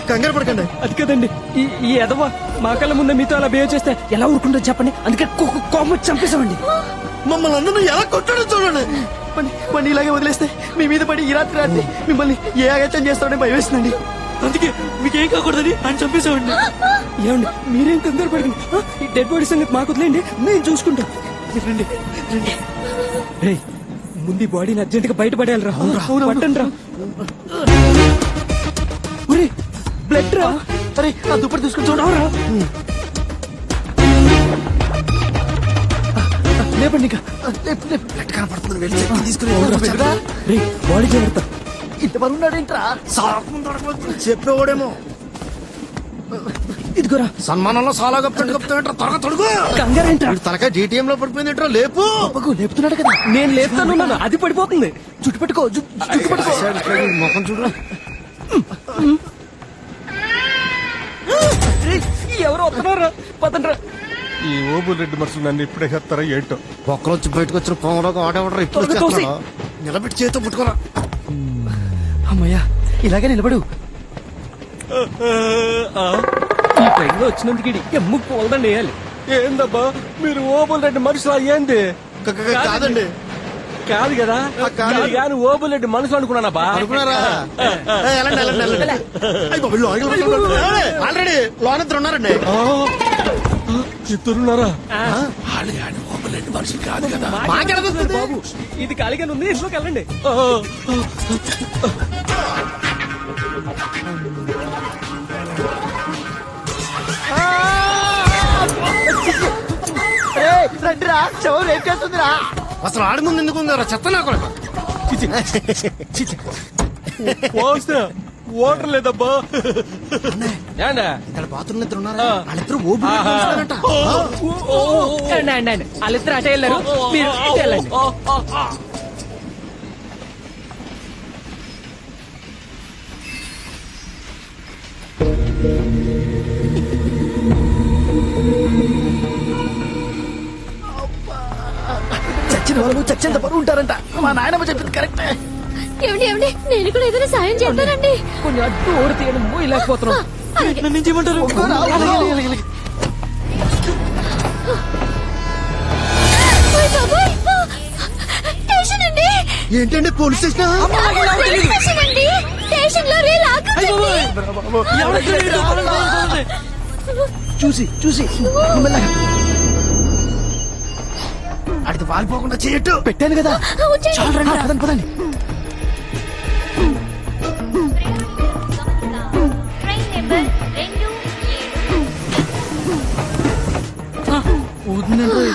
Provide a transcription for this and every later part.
కంగారు పడకండి. అది కదండి, ఈ ఎదవ మా కళ్ళ ముందే మీతో అలా బిహేవ్ చేస్తే ఎలా ఊరుకుంటుందో చెప్పండి. అందుకే కోపం చంపేశామండి. మమ్మల్ని అందరినీ ఎలా కొట్టాడో చూడండి. పని ఇలాగే వదిలేస్తే మీ మీద పడి ఈ రాత్రి మిమ్మల్ని ఏ అగత్యం చేస్తాడని భయం వేస్తుందండి. అందుకే మీకేం కాకూడదని ఆయన చంపేశామండి. ఏమండి మీరేం కంగారు పడకండి. ఈ డెడ్ బాడీ సంగతి మాకు వదిలేండి, నేను చూసుకుంటాం. రండి రండి. రే ముందు బాడీని అర్జెంట్ గా బయట పడేయాలరా. పట్టండి రా. బ్లడ్ రా. అరే ఆ దుప్పటి తీసుకుని చూడవరా. లేపండి ఇంకా. బ్లడ్ కనపడుతుంది, వెళ్ళి తీసుకుని బాడీ జాగ్రత్త. ఇంతవరకు ఉన్నాడేంట్రా? చెప్పేవాడేమో. ఇదిగోరా సన్మానంలో చాలా కప్పుతాంట్రా. త్వరగా తొడుగు. కంగారేంట్రా? తనకా జీటీఎం లో పడిపోయిందేంట్రా. లేపు. లేపుతున్నాడు కదా. నేను లేపుతాను, అది పడిపోతుంది. చుట్టు పెట్టుకో, మొహం చూడు. ఎవరు వస్తున్నారా? పదండ్రా. ఈ ఓబుల్ రెడ్డి మనుషులు నన్ను ఇప్పుడే చేస్తారా ఏంటో. ఒక్కరొచ్చి బయటకు వచ్చిన పొంగలోకి ఆడేవాడరా. ఇప్పుడు నిలబెట్టి చేతితో పుట్టుకోరా. అమ్మయ్యా ఇలాగే నిలబడు. ఈ ట్రైన్ లో వచ్చినందుకు ఎమ్ము పోల్దండి వేయాలి. ఏందబ్బా మీరు ఓబుల్ రెడ్డి మనుషులు ఏంది? కాదండి. కాదు కదా, కానీ ఓబుల్ రెడ్డి మనుషులు అనుకున్నానబ్బా. అనుకున్నారా? ఆల్రెడీ లోన్ ఇద్దరు ఉన్నారండి. ఇద్దరున్నారా? ఓబుల్ రెడ్డి మనుషులు కాదు కదా. బాబు ఇది ఖాళీగానే ఉంది, ఇంట్లోకి వెళ్ళండి. రండిరా, శవం రేపు చేస్తుందిరా. అసలు ఆడి ముందు ఎందుకు ఉందా చెత్త నా కొడుకు. ఓటర్ లేదబ్బా. ఇక్కడ బాత్రూమ్ ఇద్దరు ఉన్నారా? వాళ్ళిద్దరు ఓబుల్ వాళ్ళిద్దరు అటే వెళ్ళారు, మీరు ఇటే వెళ్ళండి. చచ్చిన వాళ్ళు చచ్చేంత బరువు ఉంటారంట. మా నాయనమ్మ చెప్పింది కరెక్టే. ఏమండి ఏమండి, నేను కూడా ఏదైనా సాయం చేస్తానండి. కొంచెం అడ్డు ఓడి తీయడం మోయలేకపోతున్నాం. నన్ను చేయమంటారు? ఏంటండి పోలీస్ స్టేషన్? చూసి చూసి అడిగి పారిపోకుండా చేయట్టు పెట్టాను కదా. పదండి పదండి.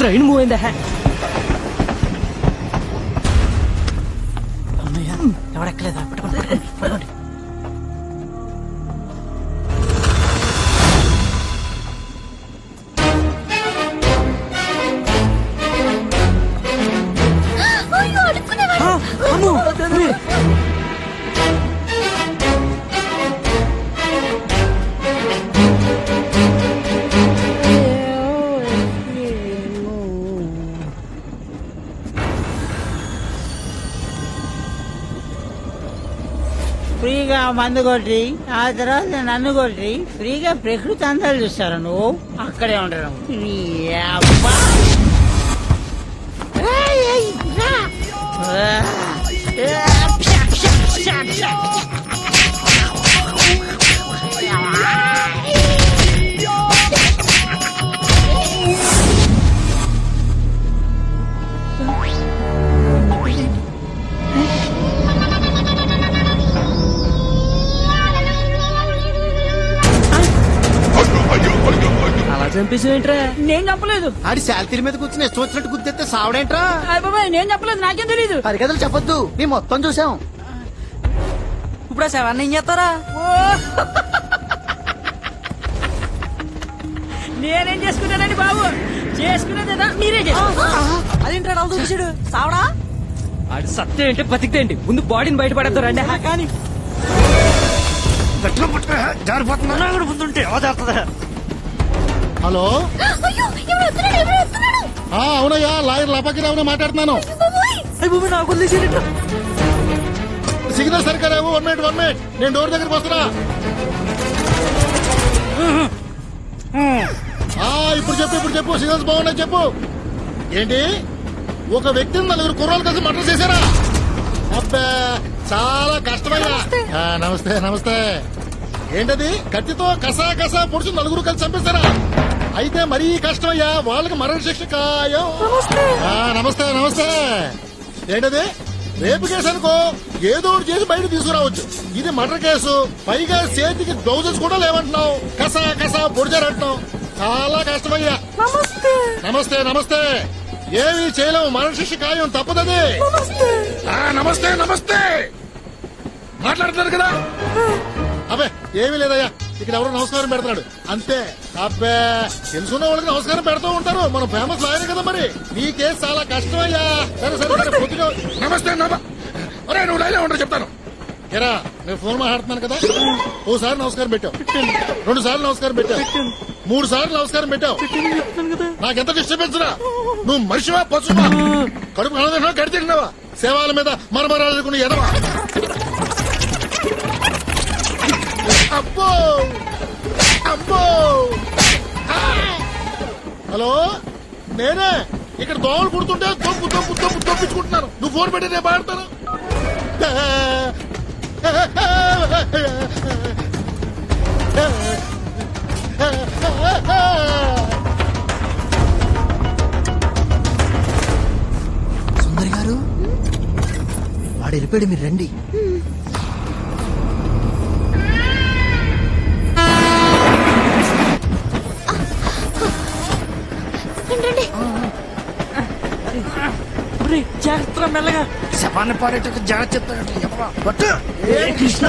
ట్రైన్ మూవ్ అయిందా? ఎవడెక్కలేదా? పట్టుకోండి పట్టుకోండి. ఫ్రీగా మందు కొట్టి ఆ తర్వాత నన్ను కొట్టి ఫ్రీగా ప్రకృతి అందాలు చూస్తారా నువ్వు? అక్కడే ఉండడం. అలా చంపేసేంట్రా? నేను చెప్పలేదు. ఆడి శాలరీ మీద కూర్చుని ఇష్టం వచ్చినట్టు గుర్తెత్తే సావడేంట్రా? బాబాయ్ నేను చెప్పలేదు, నాకేం తెలీదు. హరికథలు చెప్పొద్దు, మేము మొత్తం చూసాం. ఇప్పుడు శవాన్ని ఏం చేస్తారా? నేనేం చేసుకున్నానండి బాబు? చేసుకునేదా మీరే చేసుకో. అదేంట్రా నవ్వు చూసాడు సావడా? ఆడి సత్యం ఏంటి బతికితే ఏంటి? ముందు బాడీని బయట పడేద్దారండి. కానీ జారిపోతున్నా హలో, అవునయ్యా, లాయర్ లపాకి రావునే మాట్లాడుతున్నాను. నాకు వదిలేసేట సిగ్నల్ సరిగ్గా లేవు. 1 మినిట్ నేను డోర్ దగ్గరికి వస్తున్నా. ఇప్పుడు చెప్పు సిగ్నల్స్ బాగున్నాయి చెప్పు. ఏంటి ఒక వ్యక్తిని 4 కుర్రాలు కలిసి మర్డర్ చేశారా? అబ్బా చాలా కష్టమయ్యా. నమస్తే. ఏంటది కత్తితో కసా పొడుచు 4 కలిసి చంపేస్తారా? అయితే మరీ కష్టమయ్యా, వాళ్ళకి మరణ శిక్ష ఖాయం. నమస్తే. ఏంటది రేపు కేసు అనుకో, ఏదో ఒకటి చేసి బయట తీసుకురావచ్చు. ఇది మర్డర్ కేసు, పైగా చేతికి గ్లౌజెస్ కూడా లేవంటున్నావు. కసా పొడిచారంటున్నావు. చాలా కష్టమయ్యా. నమస్తే. ఏమీ చేయలేము, మరణ శిక్ష ఖాయం, తప్పదది. నమస్తే మాట్లాడుతున్నారు కదా. అబ్బే ఏమీ లేదయ్యా, ఇక్కడ ఎవరు నమస్కారం పెడతాడు అంతే. అబ్బే తెలుసున్న వాళ్ళకి నమస్కారం పెడతా ఉంటారు, మనం ఫేమస్ లాయర్ కదా. మరి నీ కేసు చాలా కష్టమయ్యా. సరే పొద్దుగా నమస్తే. నువ్వు లైన్ ఉంటా చెప్తాను. ఎరా నేను ఫోన్ మాట్లాడుతున్నాను కదా, ఓసారి నమస్కారం పెట్టావు, 2 సార్లు నమస్కారం పెట్టావు, 3 సార్లు నమస్కారం పెట్టావు. నాకెంత డిస్టర్బెన్స్ రా. నువ్వు మనిషివా పశువా? కడుపు కడదినా కడితిన్నావా? సేవాల మీద మరమరాడుకుని ఎదవా? అబ్బో హలో, నేనే. ఇక్కడ దోమలు కుడుతుంటే తొప్పించుకుంటున్నాను. నువ్వు ఫోన్ పెట్టి నేను మాట్లాడతాను. సుందరి గారు వాడు వెళ్ళిపోయాడు, మీరు రండి. జాగ్రత్త, మెల్లగా. శవాన్ని పాడేటట్టు జాగ్రత్త. కృష్ణ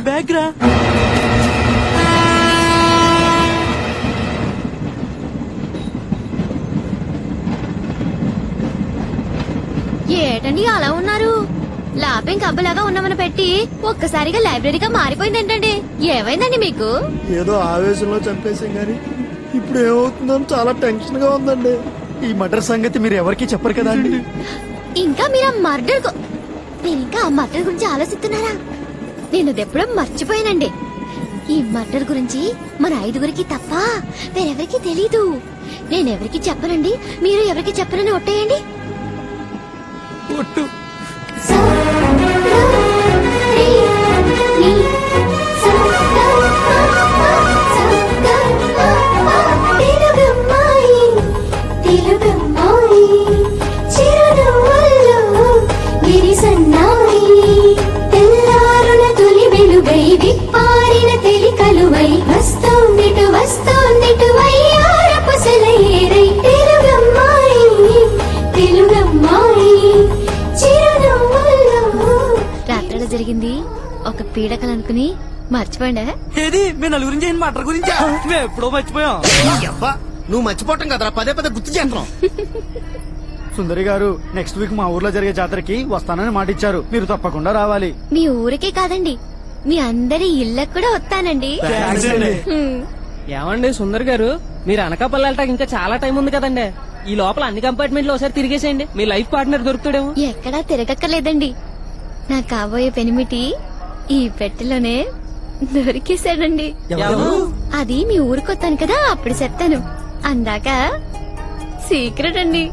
బ్యాగ్ రా. ఏటండి అలా ఉన్నారు? లాపింగ్ కబ్బలాగా ఉన్నామని పెట్టి ఒక్కసారిగా లైబ్రరీగా మారిపోయింది ఏంటండి? ఏమైందండి మీకు? ఏదో ఆవేశంలో చంపేసాం గాని ఇప్పుడు ఏమవుతుందో చాలా టెన్షన్ గా ఉందండి. ఈ మర్డర్ సంగతి మీరు ఎవరికి చెప్పరు కదా అండి. ఇంకా మీరు ఆ మర్డర్ గురించి ఆలోచిస్తున్నారా? నేను ఎప్పుడో మర్చిపోయానండి. ఈ మర్డర్ గురించి మన 5గురికి తప్ప వేరెవరికి తెలీదు. నేనెవరికి చెప్పనండి, మీరు ఎవరికి చెప్పనని ఒట్టేయండి. ఒట్టు. జరిగింది ఒక పీడకలు అనుకుని మర్చిపోండి. ఏది మీ 4 గురించి మటర్ గురించి మేము ఎప్పుడో మర్చిపోయాం. నువ్వు మర్చిపోవటం కదరా, పదే గుర్తు చేస్తున్నాం. సుందరి గారు నెక్స్ట్ వీక్ మా ఊర్లో జరిగే జాతరకి వస్తానని మాట ఇచ్చారు, మీరు తప్పకుండా రావాలి. మీ ఊరికే కాదండి, మీ అందరి ఇళ్ళకు కూడా వస్తానండి. ఏమండి సుందర్ గారు, మీరు అనకాపల్లి వెళ్ళటానికి ఇంకా చాలా టైం ఉంది కదండి. ఈ లోపల అన్ని కంపార్ట్మెంట్లు ఒకసారి తిరిగేసేయండి, మీ లైఫ్ పార్ట్నర్ దొరుకుతాడేమో. ఎక్కడా తిరగక్కర్లేదండి, నా కాబోయే పెనిమిటి ఈ పెట్టెలోనే దొరికేశాడండి. అది మీ ఊరికొత్తాను కదా, అప్పుడు చెప్తాను. అందాక సీక్రెట్ అండి.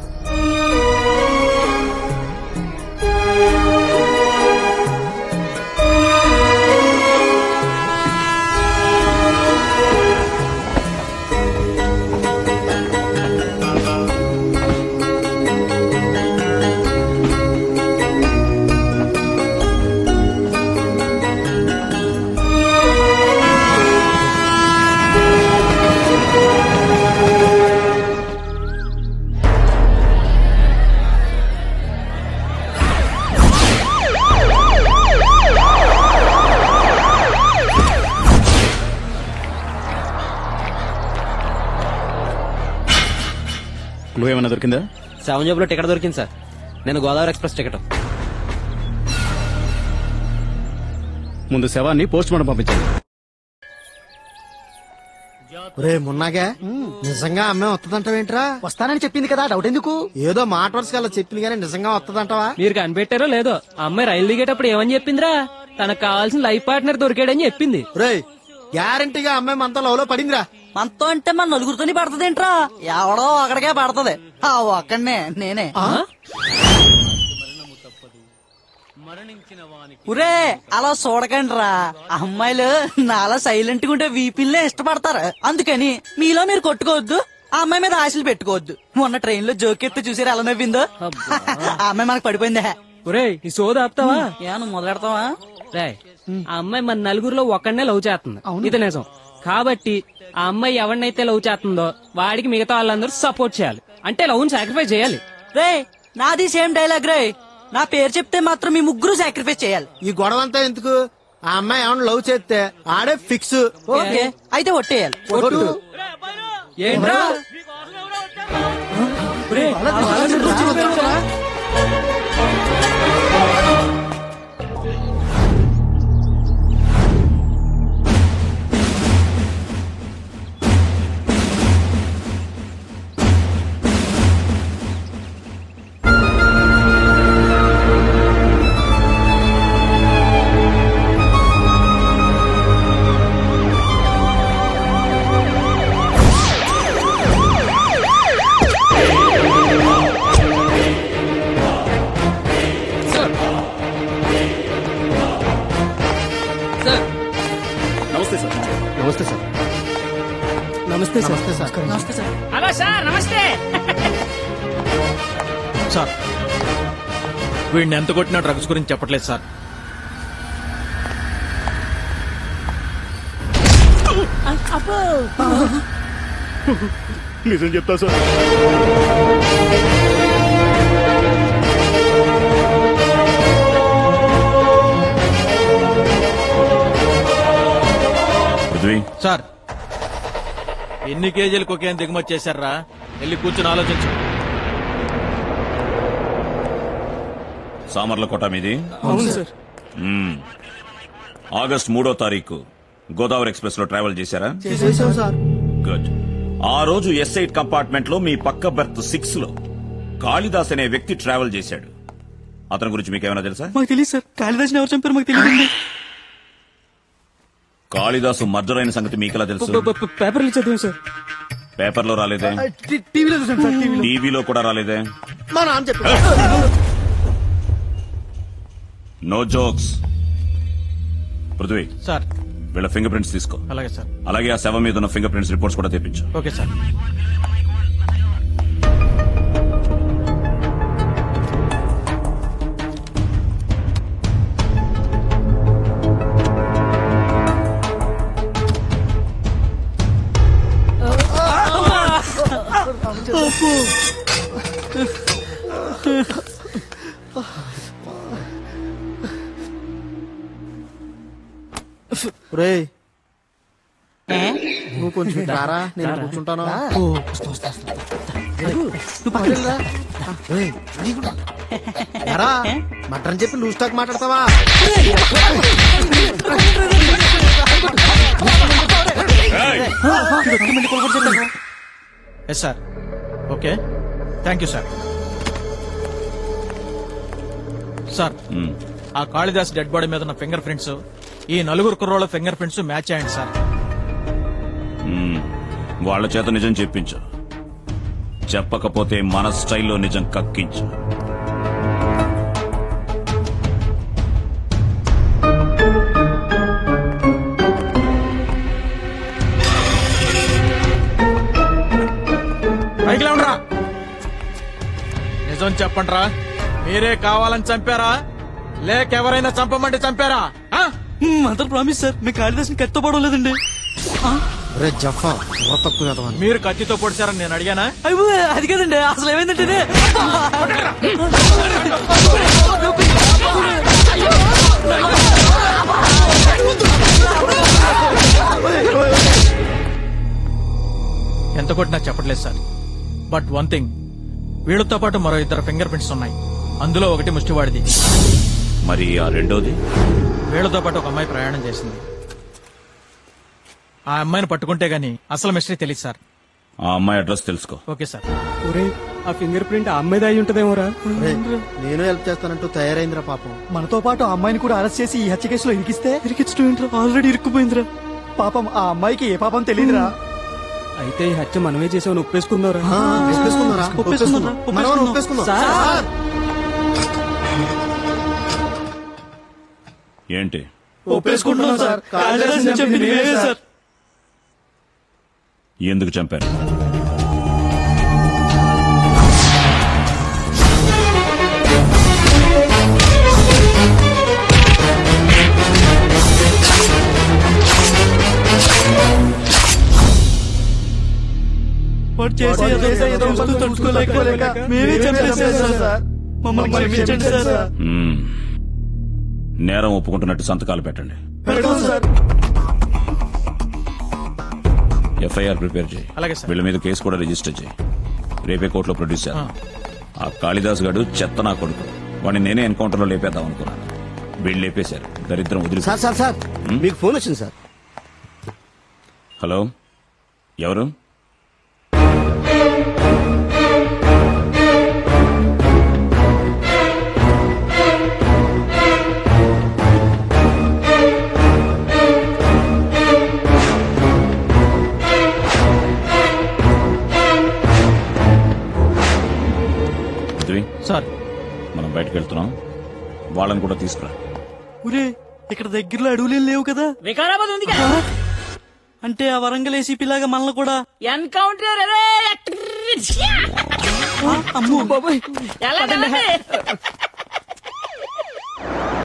క్లూ ఏమైనా దొరికిందా? 7 జాబ్ లో టికెట్ దొరికింది సార్. నేను గోదావరి ఎక్స్ప్రెస్ టికెట్. ముందు శవాన్ని పోస్ట్ మార్టం పంపించండి. రే మున్నాగా నిజంగా అమ్మాయి వస్తుందంటావేంట్రా? వస్తానని చెప్పింది కదా, డౌట్ ఎందుకు? ఏదో మాట వరుసగా అలా చెప్పింది కానీ నిజంగా వస్తుందంటావా? మీరు కనిపెట్టారో లేదో ఆ అమ్మాయి రైలు దిగేటప్పుడు ఏమని చెప్పిందిరా? తనకు కావాల్సిన లైఫ్ పార్ట్నర్ దొరికాడని చెప్పింది. రే గ్యారంటీగా అమ్మాయి మనతో లవ్ లో పడిందిరా. మనతో అంటే మన నలుగురితోని పడుతుందేంట్రా? ఎవడో అక్కడికే పడుతుంది. ఒక్కడనే నేనే. ఒరే అలా చూడకండి రా, అమ్మాయిలు నాలా సైలెంట్ గా ఉంటే వీపిల్లే ఇష్టపడతారు. అందుకని మీలో మీరు కొట్టుకోవద్దు, ఆ అమ్మాయి మీద ఆశలు పెట్టుకోవద్దు. మొన్న ట్రైన్ లో జోకెత్తి చూసారు ఎలా నవ్విందో. ఆ అమ్మాయి మనకు పడిపోయిందే. ఒరేయ్ ఈ సోద ఆపుతావా? నువ్వు మొదలెడతావా? రే ఆ అమ్మాయి మన నలుగురిలో ఒక్కడనే లవ్ చేస్తుంది, ఇది నిజం. కాబట్టి ఆ అమ్మాయి ఎవరినైతే లవ్ చేస్తుందో వాడికి మిగతా వాళ్ళందరూ సపోర్ట్ చేయాలి, అంటే లవ్ సాక్రిఫైస్ చేయాలి. రే నాది సేమ్ డైలాగ్ రే, నా పేరు చెప్తే మాత్రం మీ ముగ్గురు సాక్రిఫైస్ చేయాలి. ఈ గొడవ అంతా ఎందుకు? ఆ అమ్మాయి ఏమన్నా లవ్ చేస్తే ఆడే ఫిక్స్. ఓకే అయితే ఒట్టేయాలి. ఏంట్రా నమస్తే సార్. నమస్తే సార్. హలో సార్, నమస్తే. సార్ వీడిని ఎంత కొట్టినా డ్రగ్స్ గురించి చెప్పట్లేదు సార్. నిజం చెప్తా సార్. సార్ ఎన్ని కేజీలు కొకేన్ దిగుమతి చేశారా? వెళ్ళి కూర్చుని ఆలోచించు. సామర్లకోట మీది? అవును సార్. ఆగస్ట్ 3వ తారీఖు గోదావరి ఎక్స్ప్రెస్ లో ట్రావెల్ చేశారా? చేసేసాం సార్. గుడ్. ఆ రోజు S8 కంపార్ట్మెంట్ లో మీ పక్క బెర్త్ 6 లో కాళిదాస్ అనే వ్యక్తి ట్రావెల్ చేశాడు. అతని గురించి మీకేమైనా తెలుసా? మాకు తెలియదు సార్. కాళిదాస్ ఎవరు చంపారు మాకు తెలియదు. కాళిదాసు మర్డర్ అయిన సంగతి మీకెలా తెలుసు? పేపర్లు చదివాం సార్. పేపర్లో రాలేదే? టీవీలో చూసాం సార్. టీవీలో కూడా రాలేదే? మా నాన్న చెప్పారు. No jokes. పృథ్వీ సార్ వీళ్ళ ఫింగర్ ప్రింట్స్ తీసుకో. అలాగే సార్. అలాగే ఆ శవం మీద ఉన్న ఫింగర్ ప్రింట్స్ రిపోర్ట్స్ కూడా తెప్పించు. Okay sir. రే నువ్వు కొంచెం రారా, నేను కూర్చుంటాను. ఎరా మటన్ చెప్పి లూజ్ టాక్ మాట్లాడతావా? Yes sir. Okay thank you sir. Sir ఆ కాళిదాస్ డెడ్ బాడీ మీద ఉన్న ఫింగర్ ప్రింట్స్ ఈ నలుగురు కుర్రోళ్ళ ఫింగర్ ప్రింట్స్ మ్యాచ్ అయ్యండి సార్. వాళ్ళ చేత నిజం చెప్పించు, చెప్పకపోతే మన స్టైల్లో నిజం కక్కించు. నిజం చెప్పండ్రా, మీరే కావాలని చంపారా లేకెవరైనా చంపమంటే చంపారా? మాత్రం ప్రామిస్ సార్, మీ కాళిదాస్ని కట్టపడలేదండి. రే జఫా తక్కువ. మీరు కత్తితో పొడిచారని నేను అడిగానా? అయ్యో అది కదండి, అసలు ఏమైందంటే ఎంత కొట్టినా చెప్పట్లేదు సార్. బట్ వన్ థింగ్, వీళ్ళతో పాటు మరో 2 ఫింగర్ ప్రింట్స్ ఉన్నాయి. అందులో ఒకటి ముష్టివాడిది. మరి ఆ రెండోది? వీళ్ళతో పాటు ఒక అమ్మాయి ప్రయాణం చేసింది. ఆ అమ్మాయిని పట్టుకుంటే గానీ అసలు మిస్టరీ తెలియదు సార్. ఆ అమ్మాయి అడ్రస్ తెలుసుకో. Okay sir. ఒరే ఆ ఫింగర్ ప్రింట్ ఆ అమ్మాయిది అయి ఉంటదేమోరా. నేను హెల్ప్ చేస్తానంటూ తయారైందిరా పాపం. మనతో పాటు ఆ అమ్మాయిని కూడా అరెస్ట్ చేసి ఈ హత్య కేసులో ఇరికించడం ఏంట్రా? ఆల్రెడీ ఇరుక్కుపోయిందిరా. పాపం ఆ అమ్మాయికి ఏ పాపం తెలియదురా. అయితే ఈ హత్య మనమే చేసామని ఒప్పేసుకుందారా. ఏంటి ఒప్పేసుకుంటున్నాం సార్. కాళిదాస్ చెప్పింది నిజమే సార్. ఎందుకు చంపారు? వాడు చేసే ఏదో వస్తువు తట్టుకోలేక మేమే చంపేశాం సార్. మమ్మల్ని క్షమించండి సార్. నేరం ఒప్పుకుంటున్నట్టు సంతకాలు పెట్టండి. పెడతాం సార్. ఎఫ్ఐఆర్ ప్రిపేర్ చేయి. అలాగే సార్. వీళ్ళ మీద కేసు కూడా రిజిస్టర్ చేయి. రేపే కోర్టులో ప్రొడ్యూస్ చేద్దాం. ఆ కాళిదాస్ గాడు చెత్త నా కొడుకు. వాడిని నేనే ఎన్కౌంటర్ లో లేపేద్దాం అనుకున్నాను. వీళ్ళు లేపేశారు. దరిద్రం వదిలి. సార్ సార్ సార్ మీకు ఫోన్ వచ్చింది సార్. హలో, ఎవరు? సార్ మనం బయటకు వెళ్తున్నాం. వాళ్ళని కూడా తీసుకురా. ఒరే ఇక్కడ దగ్గరలో అడవులేం లేవు కదా? వికారాబాద్ ఉంది అంటే ఆ వరంగల్ ఏసీపీ లాగా మనల్ని కూడా ఎన్కౌంటర్. అమ్మో బాబాయ్. ఎలా